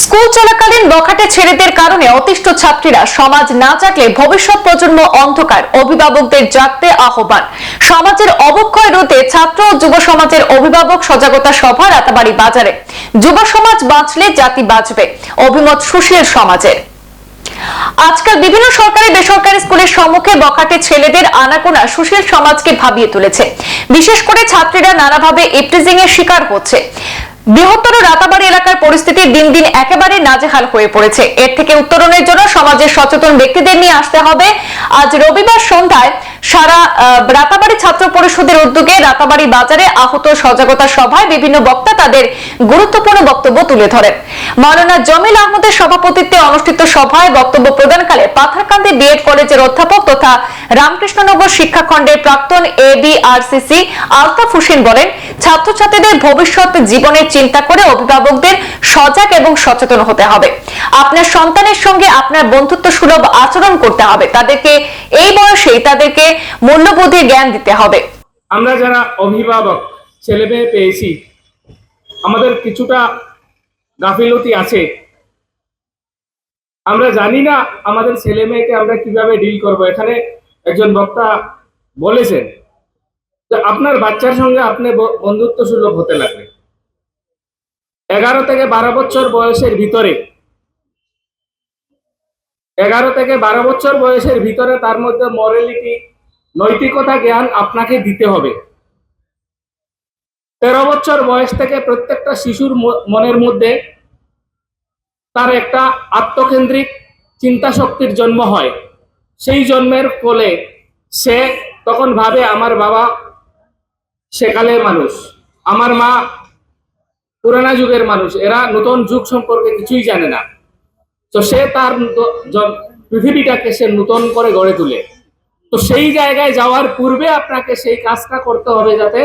School চলাকালীন বখাটে ছেলেদের কারণে অতিষ্ঠ ছাত্রীরা সমাজ না জাগলে ভবিষ্যৎ প্রজন্ম অন্ধকার। অভিভাবকদের জাগতে আহ্বান। সমাজের অবক্ষয় রোধে ছাত্র ও যুব সমাজের অভিভাবক সজাগতা সভা রাতাবাড়ি বাজারে। যুব সমাজ বাঁচলে জাতি বাঁচবে, অভিমত সুশীল সমাজের। আজকাল বিভিন্ন সরকারি বেসরকারি স্কুলের সম্মুখে বখাটে ছেলেদের আনাগোনা সুশীল সমাজকে ভাবিয়ে তুলেছে। বিশেষ করে ছাত্রীরা নানাভাবে ইপটিজিং এর শিকার হচ্ছে। বৃহত্তর রাতাবাড়ি এলাকার পরিস্থিতি দিন দিন একেবারে নাজেহাল হয়ে পড়েছে। এর থেকে উত্তরণের জন্য সমাজের সচেতন ব্যক্তিদের নিয়ে আসতে হবে। আজ রবিবার সন্ধ্যায় সারা রাতাবাড়ি ছাত্র পরিষদের উদ্যোগে রাতাবাড়ি বাজারে আহত সজাগতা সভায় বিভিন্ন বক্তা তাদের গুরুত্বপূর্ণ বক্তব্য তুলে ধরেন। মাওলানা জমিল আহমদের সভাপতিত্বে অনুষ্ঠিত সভায় বক্তব্য প্রদানকালে পাথারকান্দি বিএড কলেজের অধ্যাপক তথা রামকৃষ্ণনগর শিক্ষাখণ্ডের প্রাক্তন এবিআরসিসি আলতাফ হোসেন বলেন, ছাত্রছাত্রীদের ভবিষ্যৎ জীবনের চিন্তা করে অভিভাবকদের সজাগ এবং সচেতন হতে হবে। আপনার সন্তানের সঙ্গে আপনার বন্ধুত্ব সুলভ আচরণ করতে হবে। তাদেরকে এই বয়সেই তাদেরকে মূল্যবোধের জ্ঞান দিতে হবে। আমরা যারা অভিভাবক ছেলে মেয়ে পেয়েছি, আমাদের কিছুটা গাফিলতি আছে। আমরা জানি না আমাদের ছেলে মেয়েকে আমরা কিভাবে ডিল করব। এখানে একজন বক্তা বলেছেন যে আপনার বাচ্চার সঙ্গে আপনি বন্ধুত্ব সুলভ হতে লাগবে। 11 থেকে 12 বছর বয়সের ভিতরে 11 থেকে 12 বছর বয়সের ভিতরে তার মধ্যে মরালিটি, নৈতিকতা জ্ঞান আপনাকে দিতে হবে। 13 বছর বয়স থেকে প্রত্যেকটা শিশুর মনের মধ্যে তার একটা আত্মকেন্দ্রিক চিন্তা শক্তির জন্ম হয়। সেই জন্মের ফলে সে তখন ভাবে আমার বাবা সেকালের মানুষ, আমার মা পুরানা যুগের মানুষ, এরা নতুন যুগ সম্পর্কে কিছুই জানে না। তো সে তার পৃথিবীটাকে সে নতুন করে গড়ে তোলে। তো সেই জায়গায় যাওয়ার পূর্বে আপনাকে সেই কাজটা করতে হবে, যাতে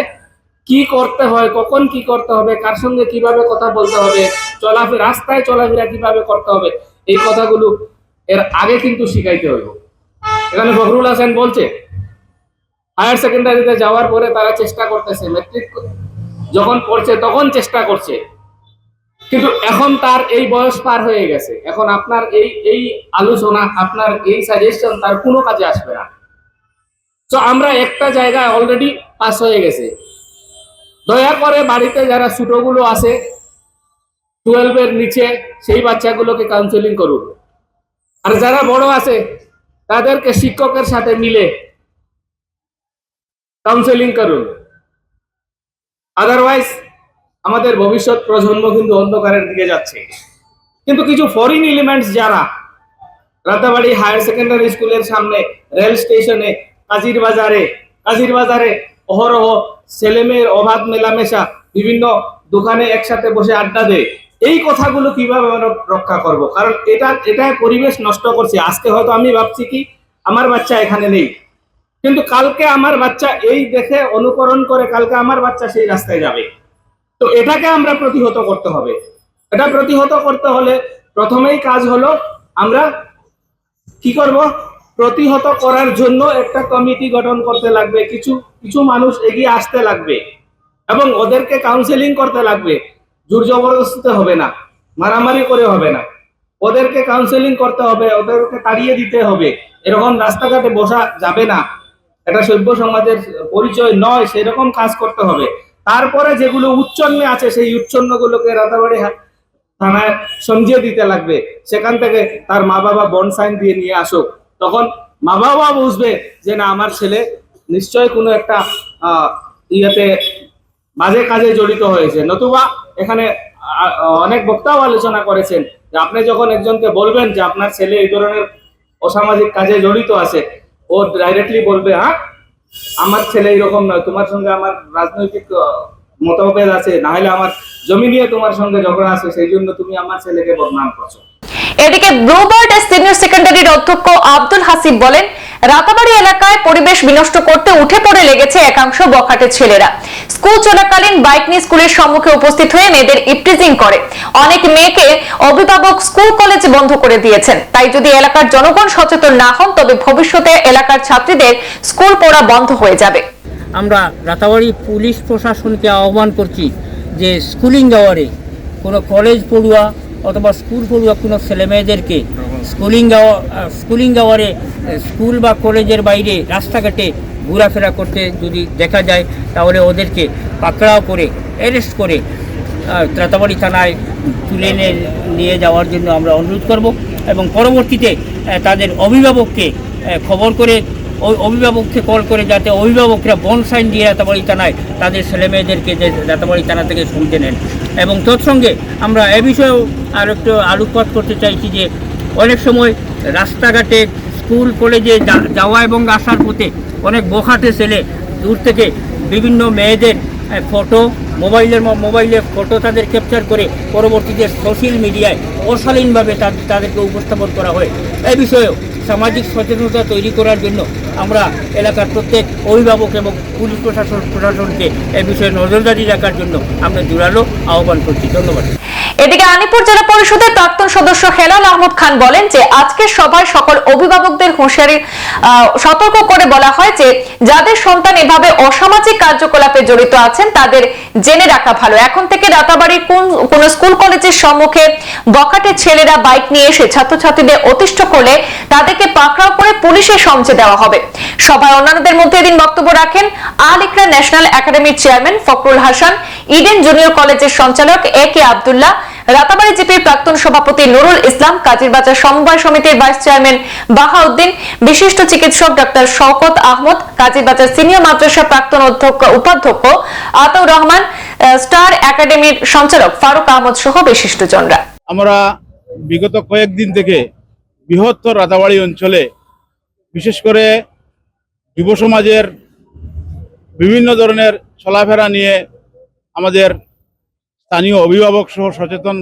কি করতে হয়, কখন কি করতে হবে, কার সঙ্গে কিভাবে কথা বলতে হবে, রাস্তায় চলাফেরা কিভাবে করতে হবে, এই কথাগুলো এর আগে কিন্তু শিখাইতে হইব। এখানে ফখরুল হাসান বলছে হায়ার সেকেন্ডারিতে যাওয়ার পরে তারা চেষ্টা করতেছে, ম্যাট্রিক যখন পড়ছে তখন চেষ্টা করছে, কিন্তু এখন তার এই বয়স পার হয়ে গেছে। এখন আপনার এই আলোচনা, আপনার এই সাজেশন তার কোনো কাজে আসবে না। তো আমরা একটা জায়গায় অলরেডি পাস হয়ে গেছে। দয়া করে বাড়িতে যারা ছোটগুলো আছে 12 এর নিচে, সেই বাচ্চাগুলোকে কাউন্সেলিং করুন। আর যারা বড় আছে তাদেরকে শিক্ষকের সাথে মিলে কাউন্সেলিং করুন। আদারওয়াইজ আমাদের ভবিষ্যৎ প্রজন্ম কিন্তু অন্ধকারের দিকে যাচ্ছে। কিন্তু কিছু ফরেন এলিমেন্টস যারা রাতাবাড়ি হায়ার সেকেন্ডারি স্কুলের সামনে, রেল স্টেশনে, কাজির বাজারে অহরহ ছেলেমেয়ের অবাধ মেলামেশা, বিভিন্ন দোকানে একসাথে বসে আড্ডা দেয়, এই কথাগুলো কিভাবে আমরা রক্ষা করব? কারণ এটা পরিবেশ নষ্ট করছে। আজকে হয়তো আমি ভাবছি কি আমার বাচ্চা এখানে নেই, কিন্তু কালকে আমার বাচ্চা এই দেখে অনুকরণ করে কালকে আমার বাচ্চা সেই রাস্তায় যাবে। তো এটাকে আমরা প্রতিহত করতে হবে। এটা প্রতিহত করতে হলে প্রথমেই কাজ হলো আমরা কি করব? প্রতিহত করার জন্য একটা কমিটি গঠন করতে লাগবে, কিছু মানুষ এগিয়ে আসতে লাগবে এবং ওদেরকে কাউন্সেলিং করতে লাগবে। জোর জবরদস্তিতে হবে না, মারামারি করে হবে না, ওদেরকে কাউন্সেলিং করতে হবে, ওদেরকে তাড়িয়ে দিতে হবে। এরকম রাস্তাঘাটে বসা যাবে না, এটা সভ্য সমাজের পরিচয় নয়। সেরকম কাজ করতে হবে। তারপরে যেগুলো উচ্ছন্নে আছে সেই উচ্ছন্নগুলোকে রাতাবাড়ি থানায় সমঝিয়ে দিতে লাগবে। সেখান থেকে তার মা বাবা বন্ড সাইন দিয়ে নিয়ে আসুক। তখন মা বাবা বুঝবে যে না, আমার ছেলে নিশ্চয় কোনো একটা ইয়েতে বাজে কাজে জড়িত হয়েছে। নতুবা এখানে অনেক বক্তাও আলোচনা করেছেন যে আপনি যখন একজনকে বলবেন যে আপনার ছেলে এই ধরনের অসামাজিক কাজে জড়িত আছে, ও ডাইরেক্টলি বলবে হ্যাঁ আমার ছেলে এরকম নয়, তোমার সঙ্গে আমার রাজনৈতিক মতভেদ আছে, না হলে আমার জমি নিয়ে তোমার সঙ্গে ঝগড়া আছে, সেই জন্য তুমি আমার ছেলেকে বদনাম করছো। এদিকে ব্লুবার্ড সিনিয়র সেকেন্ডারির অধ্যক্ষ আব্দুল হাসিব বলেন, রাতাবাড়ি এলাকায় পরিবেশ বিনষ্ট করতে উঠে পড়ে লেগেছে একাংশ বখাটে ছেলেরা। স্কুল চলাকালীন বাইক নিয়ে স্কুলের সম্মুখে উপস্থিত হয়ে মেয়েদের ইপটিজিং করে। অনেক মেয়েকে অভিভাবক স্কুল কলেজ বন্ধ করে দিয়েছেন। তাই যদি এলাকার জনগণ সচেতন না হন তবে ভবিষ্যতে এলাকার ছাত্রীদের স্কুল পড়া বন্ধ হয়ে যাবে। আমরা রাতাবাড়ি পুলিশ প্রশাসনকে আহ্বান করছি যে স্কুলিং আওয়ারে কোনো কলেজ পড়ুয়া অথবা স্কুল পড়ুয়া কোনো ছেলেমেয়েদেরকে স্কুলিং আওয়ারে স্কুল বা কলেজের বাইরে রাস্তাঘাটে ঘোরাফেরা করতে যদি দেখা যায়, তাহলে ওদেরকে পাকড়াও করে অ্যারেস্ট করে রাতাবাড়ি থানায় তুলে নিয়ে যাওয়ার জন্য আমরা অনুরোধ করব এবং পরবর্তীতে তাদের অভিভাবককে খবর করে ওই অভিভাবককে কল করে যাতে অভিভাবকরা বন্ড সাইন দিয়ে রাতাবাড়ি থানায় তাদের ছেলেমেয়েদেরকে যে রাতাবাড়ি থানা থেকে শুনতে নেন। এবং তৎসঙ্গে আমরা এ বিষয়েও আর একটু আলোকপাত করতে চাইছি যে অনেক সময় রাস্তাঘাটে স্কুল কলেজে যাওয়া এবং আসার পথে অনেক বোখাটে ছেলে দূর থেকে বিভিন্ন মেয়েদের ফটো মোবাইলে ফটো তাদের ক্যাপচার করে পরবর্তীতে সোশ্যাল মিডিয়ায় অশালীনভাবে তাদেরকে উপস্থাপন করা হয়। এই বিষয়েও সামাজিক সচেতনতা তৈরি করার জন্য আমরা এলাকার প্রত্যেক অভিভাবক এবং পুলিশ প্রশাসনকে এই বিষয়ে নজরদারি রাখার জন্য আমরা জোরালো আহ্বান করছি। ধন্যবাদ। এদিকে আলিপুর জেলা পরিষদের প্রাক্তন সদস্য হেলাল আহমদ খান বলেন যে আজকের সভায় সকল অভিভাবকদের হুঁশিয়ারি সতর্ক করে বলা হয় যে যাদের সন্তান এভাবে অসামাজিক কার্যকলাপে জড়িত আছেন তাদের জেনে রাখা ভালো। এখন থেকে রাতাবাড়ির কোন স্কুল কলেজের সম্মুখে বখাটে ছেলেরা বাইক নিয়ে এসে ছাত্রছাত্রীদের অতিষ্ঠ করলে তাদেরকে পাকড়াও করে পুলিশের সমঝে দেওয়া হবে। সভায় অন্যান্যদের মধ্যে এদিন বক্তব্য রাখেন আল ইকরা ন্যাশনাল একাডেমির chairman Fakhrul Hasan, Eden junior কলেজের সঞ্চালক এ কে আব্দুল্লাহ, রাতাবাড়ি জিপির প্রাক্তন সভাপতি নুরুল ইসলাম, কাজীরবাজার সমবায় সমিতির ভাইস চেয়ারম্যান বাহাউদ্দিন, বিশিষ্ট চিকিৎসক ডক্টর শওকত আহমদ, কাজীরবাজার সিনিয়র মাদ্রাসা প্রাক্তন উপাধ্যক্ষ আতাউর রহমান, স্টার একাডেমির সঞ্চালক ফারুক আহমদ সহ বিশিষ্টজনরা। আমরা বিগত কয়েকদিন থেকে বৃহত্তর রাতাবাড়ি অঞ্চলে বিশেষ করে যুব সমাজের বিভিন্ন ধরনের চলাফেরা নিয়ে আমাদের স্থানীয় অভিভাবক সহ সচেতন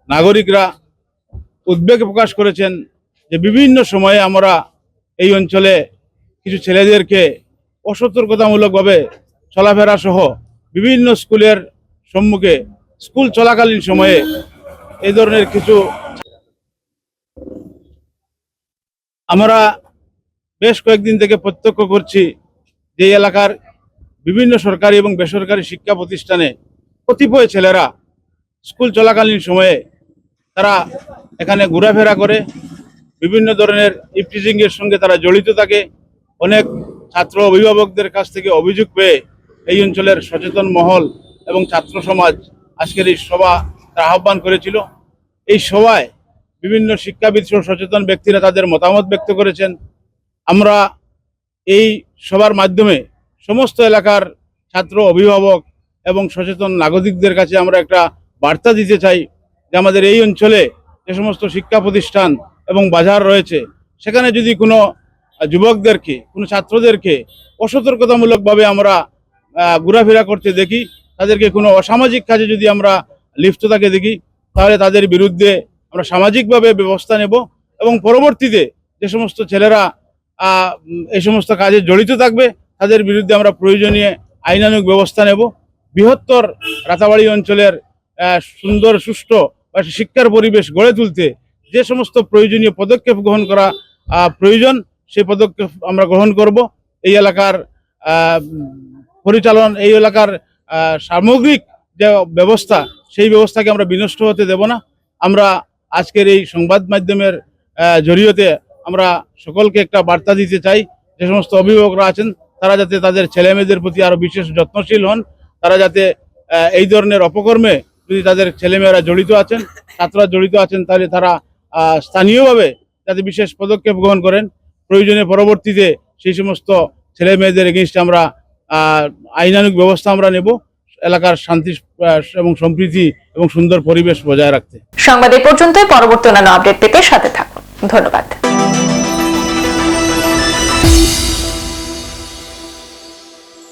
নাগরিকরা উদ্বেগ প্রকাশ করেছেন যে বিভিন্ন সময়ে আমরা এই অঞ্চলে কিছু ছেলেদেরকে অসতর্কতামূলকভাবে চলাফেরা সহ বিভিন্ন স্কুলের সম্মুখে স্কুল চলাকালীন সময়ে এই ধরনের কিছু আমরা বেশ কয়েকদিন থেকে প্রত্যক্ষ করছি যে এলাকার বিভিন্ন সরকারি এবং বেসরকারি শিক্ষা প্রতিষ্ঠানে কতিপয় ছেলেরা স্কুল চলাকালীন সময়ে তারা এখানে ঘোরাফেরা করে বিভিন্ন ধরনের ইফটিজিং এর সঙ্গে তারা জড়িত থাকে। অনেক ছাত্র অভিভাবকদের কাছ থেকে অভিযোগ পেয়ে এই অঞ্চলের সচেতন মহল এবং ছাত্র সমাজ আজকের এই সভা আহ্বান করেছিল। এই সভায় বিভিন্ন শিক্ষাবিদ সহ সচেতন ব্যক্তিরা তাদের মতামত ব্যক্ত করেছেন। আমরা এই সভার মাধ্যমে সমস্ত এলাকার ছাত্র অভিভাবক এবং সচেতন নাগরিকদের কাছে আমরা একটা বার্তা দিতে চাই যে আমাদের এই অঞ্চলে যে সমস্ত শিক্ষা প্রতিষ্ঠান এবং বাজার রয়েছে সেখানে যদি কোনো যুবকদেরকে কোনো ছাত্রদেরকে অসতর্কতামূলকভাবে আমরা ঘোরাফেরা করতে দেখি, তাদেরকে কোনো অসামাজিক কাজে যদি আমরা লিপ্ত থাকে দেখি, তাহলে তাদের বিরুদ্ধে আমরা সামাজিকভাবে ব্যবস্থা নেব এবং পরবর্তীতে যে সমস্ত ছেলেরা এই সমস্ত কাজে জড়িত থাকবে তাদের বিরুদ্ধে আমরা প্রয়োজনীয় আইনানুগ ব্যবস্থা নেব। বৃহত্তর রাতাবাড়ি অঞ্চলের সুন্দর সুষ্ঠু বা শিক্ষার পরিবেশ গড়ে তুলতে যে সমস্ত প্রয়োজনীয় পদক্ষেপ গ্রহণ করা প্রয়োজন সেই পদক্ষেপ আমরা গ্রহণ করব। এই এলাকার পরিচালন, এই এলাকার সামগ্রিক যে ব্যবস্থা সেই ব্যবস্থাকে আমরা বিনষ্ট হতে দেব না। আমরা আজকের এই সংবাদ মাধ্যমের জরিয়তে আমরা সকলকে একটা বার্তা দিতে চাই, যে সমস্ত অভিভাবকরা আছেন তারা যাতে তাদের ছেলে মেয়েদের প্রতি আরো বিশেষ যত্নশীল হন। তারা যাতে এই ধরনের অপকর্মে যদি তাদের ছেলেমেয়েরা জড়িত আছেন, ছাত্ররা জড়িত আছেন, তাহলে তারা স্থানীয়ভাবে যাতে বিশেষ পদক্ষেপ গ্রহণ করেন। প্রয়োজনে পরবর্তীতে সেই সমস্ত ছেলে মেয়েদের এগেইনস্টে আমরা আইনানুগ ব্যবস্থা আমরা নেব এলাকার শান্তি এবং সম্প্রীতি এবং সুন্দর পরিবেশ বজায় রাখতে। সংবাদ এই পর্যন্তই। পরবর্তী অন্যান্য আপডেট পেতে সাথে থাকুন। ধন্যবাদ।